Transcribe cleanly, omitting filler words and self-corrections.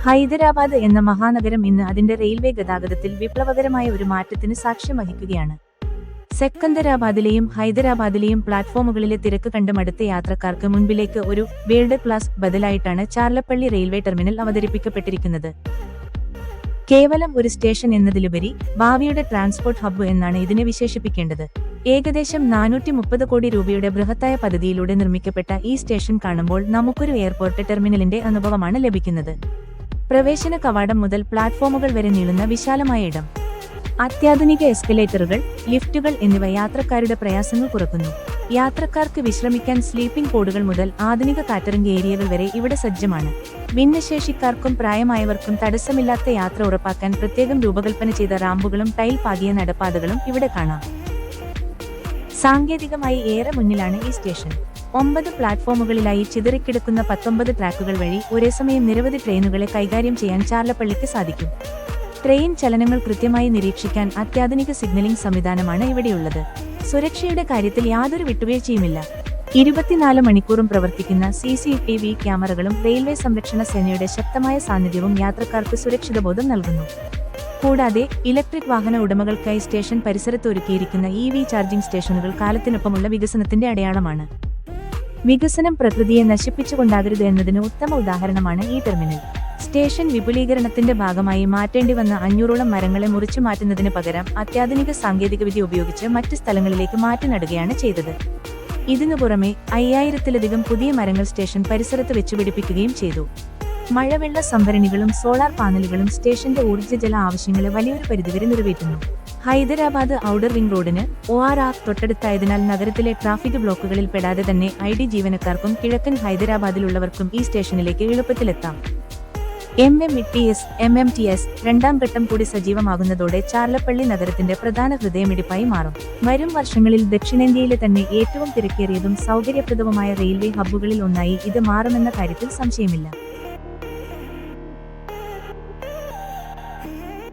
ഹൈദരാബാദ് എന്ന മഹാനഗരം ഇന്ന് അതിന്റെ റെയിൽവേ ഗതാഗതത്തിൽ വിപ്ലവകരമായ ഒരു മാറ്റത്തിന് സാക്ഷ്യം വഹിക്കുകയാണ്. സെക്കന്ദരാബാദിലെയും ഹൈദരാബാദിലെയും പ്ലാറ്റ്ഫോമുകളിലെ തിരക്ക് കണ്ട് മടുത്ത യാത്രക്കാർക്ക് മുൻപിലേക്ക് ഒരു വേൾഡ് ക്ലാസ് ബദലായിട്ടാണ് ചാർലപ്പള്ളി റെയിൽവേ ടെർമിനൽ അവതരിപ്പിക്കപ്പെട്ടിരിക്കുന്നത്. കേവലം ഒരു സ്റ്റേഷൻ എന്നതിലുപരി ഭാവിയുടെ ട്രാൻസ്പോർട്ട് ഹബ്ബ് എന്നാണ് ഇതിനെ വിശേഷിപ്പിക്കേണ്ടത്. ഏകദേശം 430 കോടി രൂപയുടെ ബൃഹത്തായ പദ്ധതിയിലൂടെ നിർമ്മിക്കപ്പെട്ട ഈ സ്റ്റേഷൻ കാണുമ്പോൾ നമുക്കൊരു എയർപോർട്ട് ടെർമിനലിന്റെ അനുഭവമാണ് ലഭിക്കുന്നത്. പ്രവേശന കവാടം മുതൽ പ്ലാറ്റ്ഫോമുകൾ വരെ നീളുന്ന വിശാലമായ ഇടം, അത്യാധുനിക എസ്കലേറ്ററുകൾ, ലിഫ്റ്റുകൾ എന്നിവ യാത്രക്കാരുടെ പ്രയാസങ്ങൾ കുറക്കുന്നു. യാത്രക്കാർക്ക് വിശ്രമിക്കാൻ സ്ലീപ്പിംഗ് പോഡുകൾ മുതൽ ആധുനിക കാറ്ററിംഗ് ഏരിയകൾ വരെ ഇവിടെ സജ്ജമാണ്. ഭിന്നശേഷിക്കാർക്കും പ്രായമായവർക്കും തടസ്സമില്ലാത്ത യാത്ര ഉറപ്പാക്കാൻ പ്രത്യേകം രൂപകൽപ്പന ചെയ്ത റാമ്പുകളും ടൈൽ പാകിയ നടപ്പാതകളും ഇവിടെ കാണാം. സാങ്കേതികമായി ഏറെ മുന്നിലാണ് ഈ സ്റ്റേഷൻ. 9 പ്ലാറ്റ്ഫോമുകളിലായി ചിതറിക്കിടക്കുന്ന 19 ട്രാക്കുകൾ വഴി ഒരേസമയം നിരവധി ട്രെയിനുകളെ കൈകാര്യം ചെയ്യാൻ ചാർലപ്പള്ളിക്ക് സാധിക്കും. ട്രെയിൻ ചലനങ്ങൾ കൃത്യമായി നിരീക്ഷിക്കാൻ അത്യാധുനിക സിഗ്നലിംഗ് സംവിധാനമാണ് ഇവിടെയുള്ളത്. സുരക്ഷയുടെ കാര്യത്തിൽ യാതൊരു വിട്ടുവീഴ്ചയുമില്ല. 24 മണിക്കൂറും പ്രവർത്തിക്കുന്ന CCTV ക്യാമറകളും റെയിൽവേ സംരക്ഷണ സേനയുടെ ശക്തമായ സാന്നിധ്യവും യാത്രക്കാർക്ക് സുരക്ഷിതബോധം നൽകുന്നു. കൂടാതെ ഇലക്ട്രിക് വാഹന ഉടമകൾക്കായി സ്റ്റേഷൻ പരിസരത്ത് ഒരുക്കിയിരിക്കുന്ന EV ചാർജിംഗ് സ്റ്റേഷനുകൾ കാലത്തിനൊപ്പമുള്ള വികസനത്തിന്റെ അടയാളമാണ്. വികസനം പ്രകൃതിയെ നശിപ്പിച്ചുകൊണ്ടാകരുത് എന്നതിന് ഉത്തമ ഉദാഹരണമാണ് ഈ ടെർമിനൽ. സ്റ്റേഷൻ വിപുലീകരണത്തിന്റെ ഭാഗമായി മാറ്റേണ്ടിവന്ന 500ഓളം മരങ്ങളെ മുറിച്ചു മാറ്റുന്നതിന് പകരം അത്യാധുനിക സാങ്കേതികവിദ്യ ഉപയോഗിച്ച് മറ്റ് സ്ഥലങ്ങളിലേക്ക് മാറ്റി നടുകയാണ് ചെയ്തത്. ഇതിനു പുറമെ 5000-ലധികം പുതിയ മരങ്ങൾ സ്റ്റേഷൻ പരിസരത്ത് വെച്ചുപിടിപ്പിക്കുകയും ചെയ്തു. മഴവെള്ള സംഭരണികളും സോളാർ പാനലുകളും സ്റ്റേഷന്റെ ഊർജ്ജജല ആവശ്യങ്ങളെ വലിയൊരു പരിധിവരെ നിറവേറ്റുന്നു. ഹൈദരാബാദ് ഔട്ടർ റിംഗ് റോഡിന് ORR തൊട്ടടുത്തായതിനാൽ നഗരത്തിലെ ട്രാഫിക് ബ്ലോക്കുകളിൽ പെടാതെ തന്നെ ID ജീവനക്കാർക്കും കിഴക്കൻ ഹൈദരാബാദിലുള്ളവർക്കും ഈ സ്റ്റേഷനിലേക്ക് എളുപ്പത്തിലെത്താം. MMTS രണ്ടാം ഘട്ടം കൂടി സജീവമാകുന്നതോടെ ചാർലപ്പള്ളി നഗരത്തിന്റെ പ്രധാന ഹൃദയമിടിപ്പായി മാറും. വരും വർഷങ്ങളിൽ ദക്ഷിണേന്ത്യയിലെ തന്നെ ഏറ്റവും തിരക്കേറിയതും സൗകര്യപ്രദവുമായ റെയിൽവേ ഹബ്ബുകളിൽ ഒന്നായി ഇത് മാറുമെന്ന കാര്യത്തിൽ സംശയമില്ല.